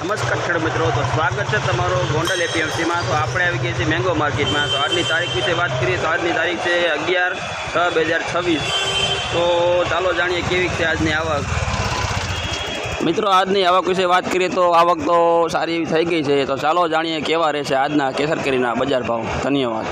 નમસ્કાર ખેડૂત મિત્રો, તો સ્વાગત છે તમારો ગોંડલ એપીએમસીમાં। તો આપણે આવી ગયા છીએ મેંગો માર્કેટમાં। તો આજની તારીખ વિશે વાત કરીએ તો આજની તારીખ છે 11/6/2026। તો ચાલો જાણીએ કેવી છે આજની આવક। મિત્રો આજની આવક વિશે વાત કરીએ તો આવક તો સારી એવી થઈ ગઈ છે। તો ચાલો જાણીએ કેવા રહેશે આજના કેસરકેરીના બજાર ભાવ। ધન્યવાદ।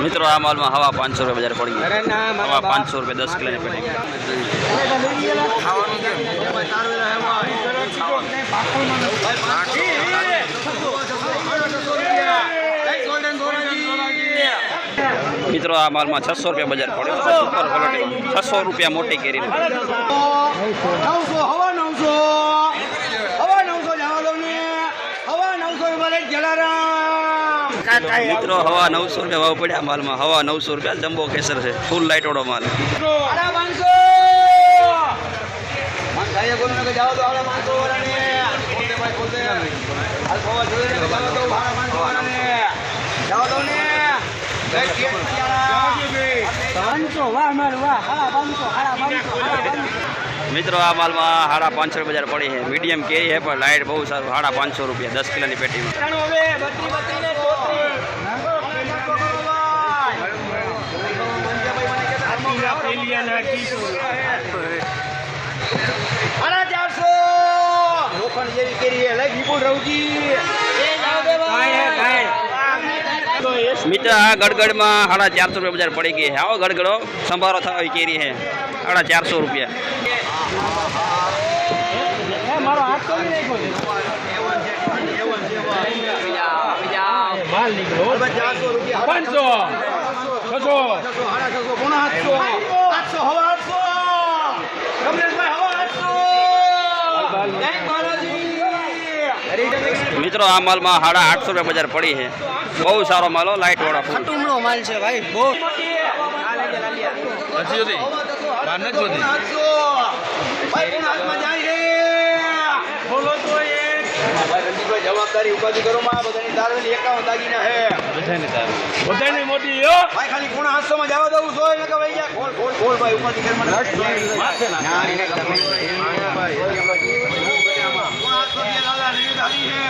મિત્રો આ માલમાં હવા 500 રૂપિયા બજાર પડી ગઈ। હવા 500 રૂપિયા 10 કિલોની પેટી। મિત્રો આ માલમાં 600 રૂપિયા બજાર પડ્યો। સુપર ક્વોલિટી 600 રૂપિયા મોટી કેરી। મિત્રો હવા 900 રૂપિયા ભાવ પડ્યા માલમાં। હવા 900 રૂપિયા જમ્બો કેસર છે, ફૂલ લાઇટ વાળો માલ। મિત્રો આ માલમાં 550 બજાર પડી છે। મીડિયમ કેરી है पर लाइट बहुत साરું। 550 રૂપિયા 10 કિલોની પેટીમાં। મિત્ર આ ગડગડમાં 450 રૂપિયા બજાર પડી ગઈ है। આવો ગડગડો સંભારો થાય કેરી है। 450 રૂપિયા। મિત્રો આ માલમાં 850 રૂપિયા બજાર પડી છે। બહુ સારો માલ, લાઇટ વાળો ખટુમનો માલ છે ભાઈ। બહુ जवाबदारी उपाधि करो मां बधानी दारवेली 51 दागीना है बधानी मोटी हो भाई। खाली कोणा हाथ में जावा दऊ सोय न के भाई जा खोल खोल खोल भाई उपाधि कर मन माथे ना भाई कोणा 800 रुपया लाला रे दादी है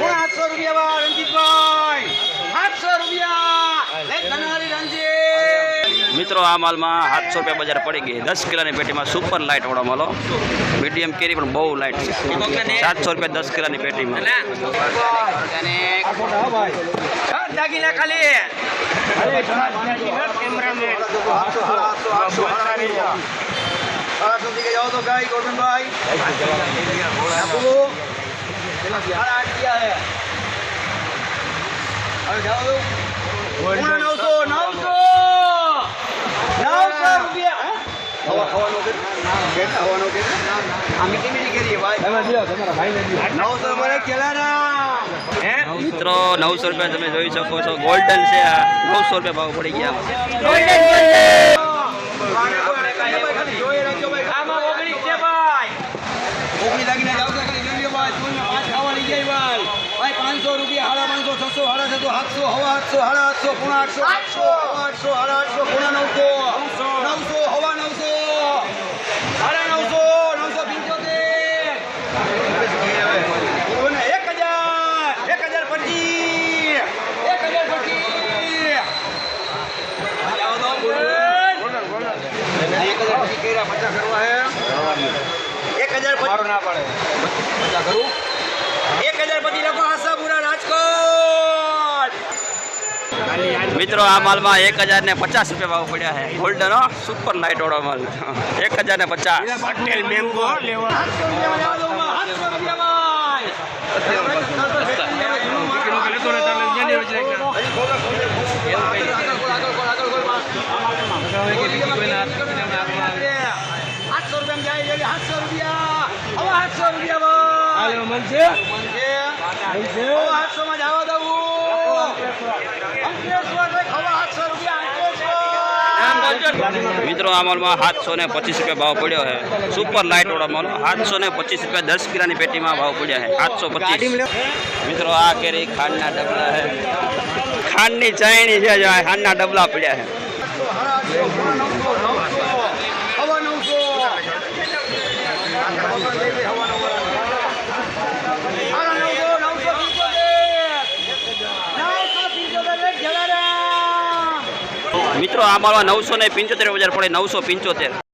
कोणा 800 रुपया बा रंजीत भाई 800 रुपया ले धनारी रंजीत। મિત્રો આ માલમાં 700 રૂપિયા બજાર પડી ગઈ। 10 કિલોની પેટીમાં સુપર લાઇટ વાળો માલો। મીડિયમ કેરી પણ બહુ લાઇટ છે। 700 રૂપિયા 10 કિલોની પેટીમાં। દાગીના ખાલી जाओ तो गाय गोविंद भाई जाओ 900 રૂપિયા। મિત્રો 900 રૂપિયા તમે જોઈ શકો છો। ગોલ્ડન છે આ। 900 રૂપિયા ભાવ પડી ગયા। भाई 500 रुपया 550 600 700 800 700 800 800 800 800 900 हवा 900 મિત્રો આ માલમાં 1050 રૂપિયા ભાવ પડ્યા છે। ગોલ્ડન સુપર લાઇટ વાળો માલ 1050। પટેલ મેંગો લેવા मनसे मनसे 800 में जावा दऊ अंकेश्वर रे खवा 800 रुपया મિત્રો આ માલમાં 725 રૂપિયા ભાવ પડ્યો છે સુપર લાઇટ વાળો માલ 725 રૂપિયા 10 કિલોની પેટીમાં ભાવ પડ્યા છે 725 મિત્રો આ કેરી ખાંડના ડબલા છે ખાંડની ચાયણી છે ખાંડના ડબલા પડ્યા છે મિત્રો આ માલમાં 975 બજાર પડે 975